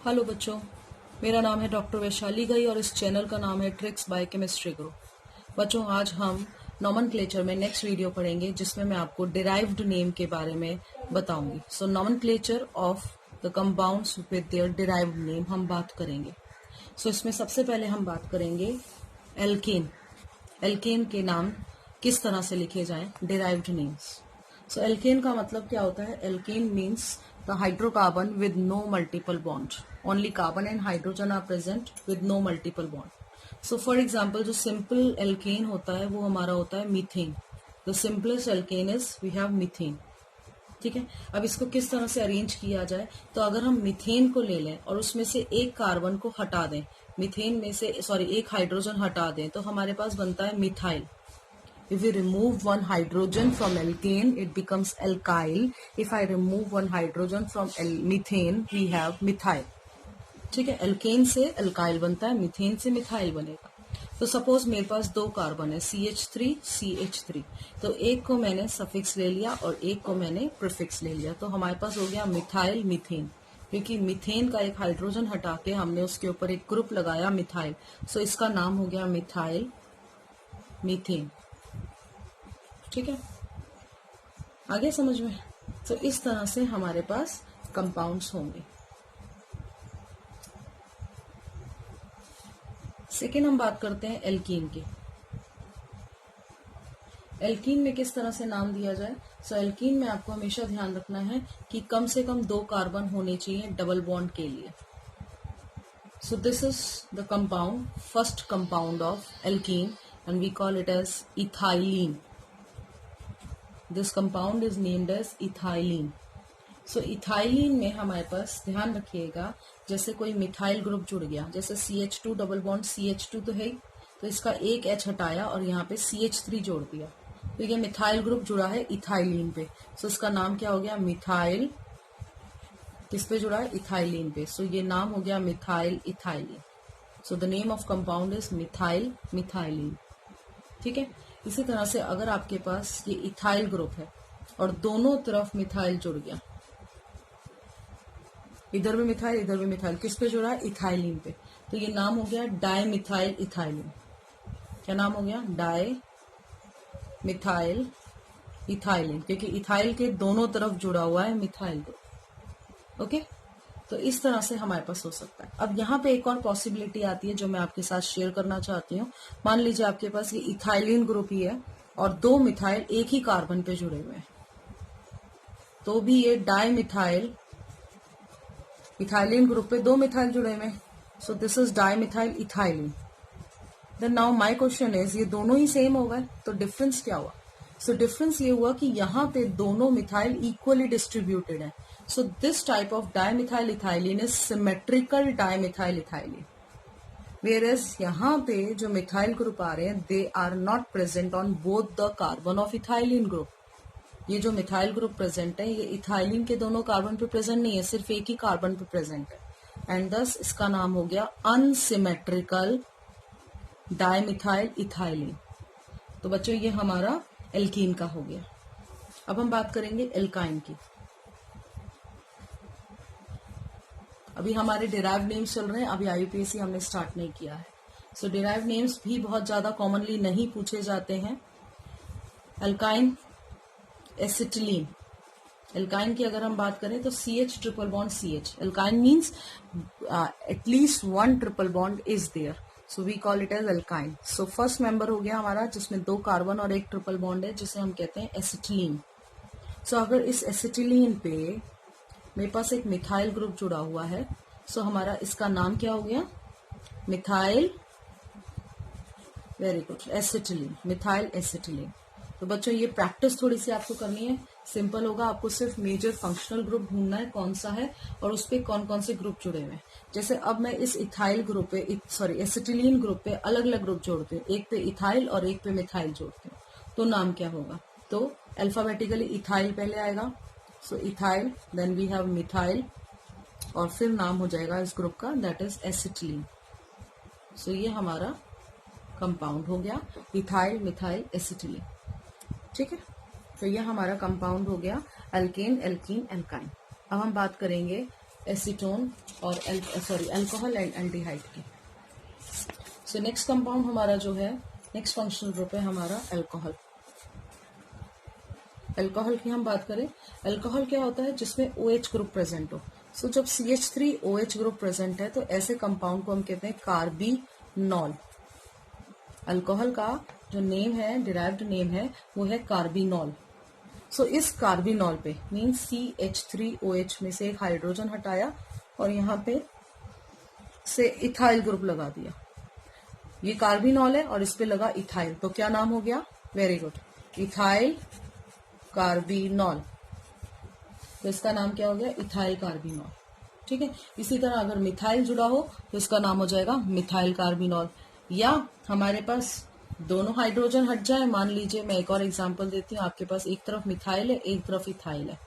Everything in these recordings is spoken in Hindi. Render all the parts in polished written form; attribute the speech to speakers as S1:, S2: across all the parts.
S1: हेलो बच्चों, मेरा नाम है डॉक्टर वैशाली घई और इस चैनल का नाम है ट्रिक्स बाय केमिस्ट्री ग्रुप। बच्चों, आज हम नॉमेनक्लेचर में नेक्स्ट वीडियो पढ़ेंगे जिसमें मैं आपको डिराइव्ड नेम के बारे में बताऊंगी। So nomenclature of the compounds with their derived name हम बात करेंगे। इसमें सबसे पहले हम बात करेंगे एल्केन। एल्केन के नाम किस तरह से लिखे जाएं, डिराइव्ड नेम्स। एल्केन का मतलब क्या होता है? Alkane means the hydrocarbon with no multiple bond. Only carbon and hydrogen are present with no multiple bond. For example, जो सिंपल एल्केन होता है वो हमारा होता है methane. The simplest alkane is we have methane. ठीक है, अब इसको किस तरह से अरेंज किया जाए? तो अगर हम मीथेन को ले लें और उसमें से एक कार्बन को हटा दें, मीथेन में से एक हाइड्रोजन हटा दें, तो हमारे पास बनता है methyl. If we remove one hydrogen from alkane, it becomes alkyl. If I remove one hydrogen from methane, we have methyl. ठीक है, एल्केन से अल्काइल बनता है, मीथेन से मिथाइल बनेगा। तो सपोज मेरे पास दो कार्बन है, CH3 CH3। तो एक को मैंने सफिक्स ले लिया और एक को मैंने प्रीफिक्स ले लिया, तो हमारे पास हो गया मिथाइल मीथेन। क्योंकि मीथेन का एक हाइड्रोजन हटा के हमने उसके ऊपर एक ग्रुप लगाया मिथाइल, सो इसका नाम हो गया मिथाइल मीथेन। ठीक है, आगे समझ में? तो इस तरह से हमारे पास कंपाउंड्स होंगे। सेकेंड हम बात करते हैं एल्कीन की। एल्कीन में किस तरह से नाम दिया जाए? एल्कीन में आपको हमेशा ध्यान रखना है कि कम से कम दो कार्बन होने चाहिए डबल बॉन्ड के लिए। This is the compound, first compound of alkene and we call it as ethylene. This compound is named as ethylene. Ethylene में हमारे पास ध्यान रखिएगा, जैसे कोई मिथाइल ग्रुप जुड़ गया, जैसे CH2 डबल बॉन्ड CH2 तो है ही, तो इसका एक H हटाया और यहाँ पे CH3 जोड़ दिया, तो ये मिथाइल ग्रुप जुड़ा है इथाइलिन पे। इसका नाम क्या हो गया? मिथाइल। किस पे जुड़ा है? इथाइलिन पे। ये नाम हो गया methyl ethylene. The name of compound is methyl methylene. ठीक है, इसी तरह से अगर आपके पास ये इथाइल ग्रुप है और दोनों तरफ मिथाइल जुड़ गया, इधर भी मिथाइल इधर भी मिथाइल, किस पे जुड़ा है? इथाइलिन पे, तो ये नाम हो गया डाई मिथाइल इथाइलिन। क्या नाम हो गया? डाई मिथाइल इथाइलिन, क्योंकि इथाइल के दोनों तरफ जुड़ा हुआ है मिथाइल ग्रुप। ओके, तो इस तरह से हमारे पास हो सकता है। अब यहाँ पे एक और पॉसिबिलिटी आती है जो मैं आपके साथ शेयर करना चाहती हूँ। मान लीजिए आपके पास ये इथाइलिन ग्रुप ही है और दो मिथाइल एक ही कार्बन पे जुड़े हुए हैं, तो भी ये डाई मिथाइल इथाइलिन ग्रुप पे दो मिथाइल जुड़े हुए हैं, so this is dimethyl ethylene. Then now my question is, ये दोनों ही सेम हो गए, तो डिफरेंस क्या हुआ? डिफरेंस ये हुआ कि यहाँ पे दोनों मिथाइल इक्वली डिस्ट्रीब्यूटेड है। This type of dimethyl ethylene is symmetrical dimethyl ethylene, whereas यहाँ पे जो मिथाइल ग्रुप आ रहे हैं they are not present on both the carbon of ethylene group. ये जो मिथाइल ग्रुप प्रेजेंट है ये इथाइलिन के दोनों कार्बन पे प्रेजेंट नहीं है, सिर्फ एक ही कार्बन पे प्रेजेंट है, एंड दस इसका नाम हो गया अनसिमेट्रिकल डाइमिथाइल इथाइलिन। तो बच्चों ये हमारा एल्कीन का हो गया। अब हम बात करेंगे एल्काइन की। अभी हमारे डिराइव नेम्स चल रहे हैं, अभी IUPAC हमने स्टार्ट नहीं किया है। डिराइव नेम्स भी बहुत ज्यादा कॉमनली नहीं पूछे जाते हैं। एल्काइन एसिटिलीन, एल्काइन की अगर हम बात करें तो CH triple bond CH, alkyne means at least one triple bond is there, so we call it as alkyne. First member हो गया हमारा जिसमें दो कार्बन और एक ट्रिपल बॉन्ड है, जिसे हम कहते हैं एसिटिलीन। अगर इस एसिटिलीन पे मेरे पास एक मिथाइल ग्रुप जुड़ा हुआ है, हमारा इसका नाम क्या हो गया? Methyl, very good, acetylene, methyl acetylene. तो बच्चों ये प्रैक्टिस थोड़ी सी आपको करनी है, सिंपल होगा। आपको सिर्फ मेजर फंक्शनल ग्रुप ढूंढना है कौन सा है और उस पे कौन कौन से ग्रुप जुड़े हुए हैं। जैसे अब मैं इस इथाइल ग्रुप पे एसिटिलीन ग्रुप पे अलग अलग ग्रुप जोड़ती हूँ, एक पे इथाइल और एक पे मिथाइल जोड़ती हूँ, तो नाम क्या होगा? तो अल्फाबेटिकली इथाइल पहले आएगा, ethyl, then we have methyl, और फिर नाम हो जाएगा इस ग्रुप का, दैट इज एसिटिलीन। ये हमारा कंपाउंड हो गया इथाइल मिथाइल एसिटिलीन। ठीक है, तो यह हमारा कंपाउंड हो गया अल्केन एल्कीन एल्काइन। अब हम बात करेंगे एसीटोन और अल्कोहल एंड एल्डिहाइड की। सो नेक्स्ट कंपाउंड हमारा जो है, नेक्स्ट फंक्शनल ग्रुप है हमारा अल्कोहल। अल्कोहल की हम बात करें, अल्कोहल क्या होता है? जिसमें OH ग्रुप प्रेजेंट हो। सो जब CH3 OH ग्रुप प्रेजेंट है तो ऐसे कंपाउंड को हम कहते हैं कार्बिनॉल। अल्कोहल का जो नेम है, डिराइव्ड नेम है, वो है कार्बिनॉल। सो इस कार्बिनॉल पे मीन्स CH3OH में से एक हाइड्रोजन हटाया और यहाँ पे से इथाइल ग्रुप लगा दिया। ये कार्बिनॉल है और इस पे लगा इथाइल, तो क्या नाम हो गया? Very good, ethyl carbinol. तो इसका नाम क्या हो गया? Ethyl carbinol. ठीक है। इसी तरह अगर मिथाइल जुड़ा हो तो इसका नाम हो जाएगा मिथाइल कार्बिनॉल। या हमारे पास दोनों हाइड्रोजन हट जाए, मान लीजिए, मैं एक और एग्जांपल देती हूँ, आपके पास एक तरफ मिथाइल है, एक तरफ इथाइल है।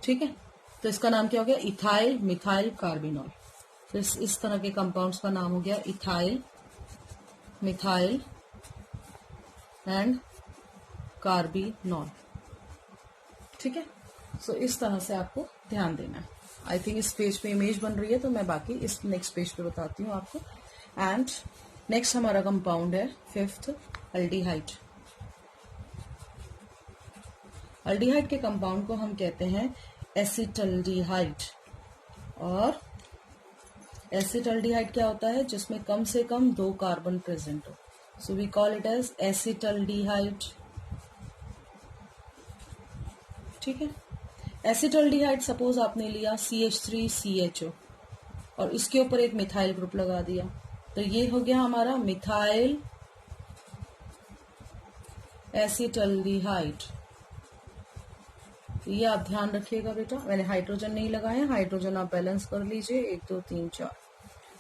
S1: ठीक है, तो इसका नाम क्या हो गया? Ethyl methyl carbinol. तो इस तरह के कंपाउंड्स का नाम हो गया इथाइल मिथाइल एंड कार्बिनॉल। ठीक है। सो इस तरह से आपको ध्यान देना है। आई थिंक इस पेज पे इमेज बन रही है, तो मैं बाकी इस नेक्स्ट पेज पे बताती हूँ आपको। एंड नेक्स्ट हमारा कंपाउंड है 5th अल्डिहाइड। अल्डिहाइड के कंपाउंड को हम कहते हैं एसिटल्डिहाइड। और एसिटल्डिहाइड क्या होता है? जिसमें कम से कम 2 कार्बन प्रेजेंट हो। So we call it as acetaldehyde. ठीक है। एसिटल्डिहाइड सपोज आपने लिया CH3CHO और इसके ऊपर एक मिथाइल ग्रुप लगा दिया, तो ये हो गया हमारा मिथाइल एसिटल्डिहाइड। ये आप ध्यान रखिएगा बेटा, मैंने हाइड्रोजन नहीं लगाया, हाइड्रोजन आप बैलेंस कर लीजिए, 1 2 3 4।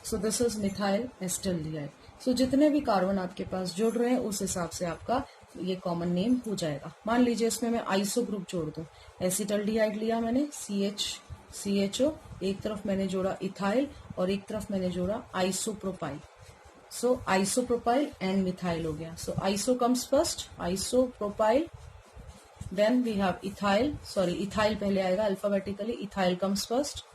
S1: So this is methyl acetaldehyde. So जितने भी कार्बन आपके पास जुड़ रहे हैं उस हिसाब से आपका ये कॉमन नेम हो जाएगा। मान लीजिए इसमें मैं आइसो ग्रुप जोड़ दूं, एसिटल्डिहाइड लिया मैंने CHO, एक तरफ मैंने जोड़ा इथाइल और एक तरफ मैंने जोड़ा isopropyl. So isopropyl and methyl हो गया। So iso comes first, isopropyl, then we have ethyl, ethyl पहले आएगा alphabetically, ethyl comes first,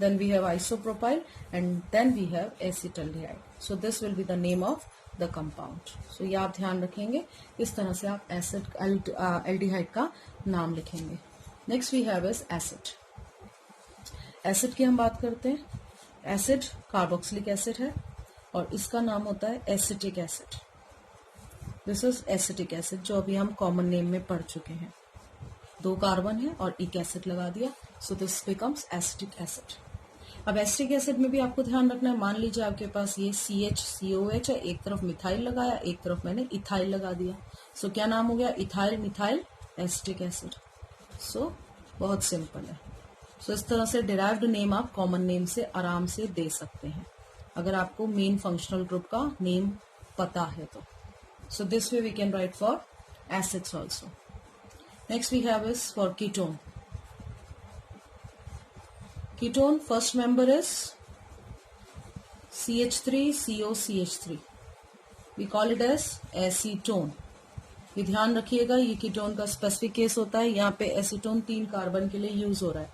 S1: then we have isopropyl and then we have acetaldehyde. So this will be the name of the compound. So ये आप ध्यान रखेंगे, इस तरह से आप एल्डिहाइड का नाम लिखेंगे। Next we have is acid. Acid की हम बात करते हैं। एसिड कार्बोक्सिलिक एसिड है और इसका नाम होता है acetic acid. This is acetic acid, जो अभी हम कॉमन नेम में पढ़ चुके हैं। 2 कार्बन है और एक एसिड लगा दिया, so this becomes acetic acid. अब एसिटिक एसिड में भी आपको ध्यान रखना है, मान लीजिए आपके पास ये CHCOH है, एक तरफ मिथाइल लगाया, एक तरफ मैंने इथाइल लगा दिया। सो क्या नाम हो गया? Ethyl methyl acetic acid. So बहुत सिंपल है। सो इस तरह से डिराइव्ड नेम आप कॉमन नेम से आराम से दे सकते हैं, अगर आपको मेन फंक्शनल ग्रुप का नेम पता है तो। So this way we can write for acids also. Next we have is for ketone. Ketone first member is CH3COCH3. We call it as acetone. ये ध्यान रखिएगा, ये कीटोन का स्पेसिफिक केस होता है। यहाँ पे एसीटोन 3 कार्बन के लिए यूज हो रहा है।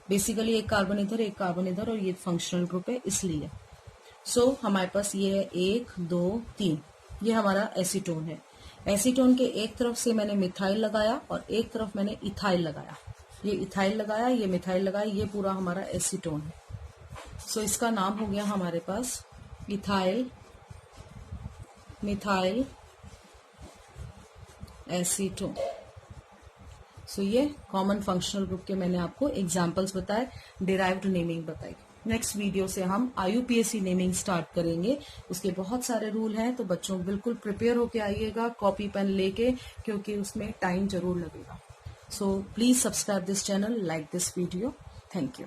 S1: बेसिकली एक कार्बन इधर, एक कार्बन इधर, और ये फंक्शनल ग्रुप है इसलिए। सो हमारे पास ये है 1 2 3, ये हमारा एसीटोन है। एसीटोन के एक तरफ से मैंने मिथाइल लगाया और एक तरफ मैंने इथाइल लगाया। ये इथाइल लगाया, ये मिथाइल लगाया, ये पूरा हमारा एसीटोन है। सो इसका नाम हो गया हमारे पास इथाइल मिथाइल एसीटोन। सो ये कॉमन फंक्शनल ग्रुप के मैंने आपको एग्जांपल्स बताए, डिराइव्ड नेमिंग बताई। नेक्स्ट वीडियो से हम IUPAC नेमिंग स्टार्ट करेंगे। उसके बहुत सारे रूल हैं, तो बच्चों बिल्कुल प्रिपेयर होके आइएगा कॉपी पेन लेके, क्योंकि उसमें टाइम जरूर लगेगा। So please subscribe this channel, like this video. Thank you.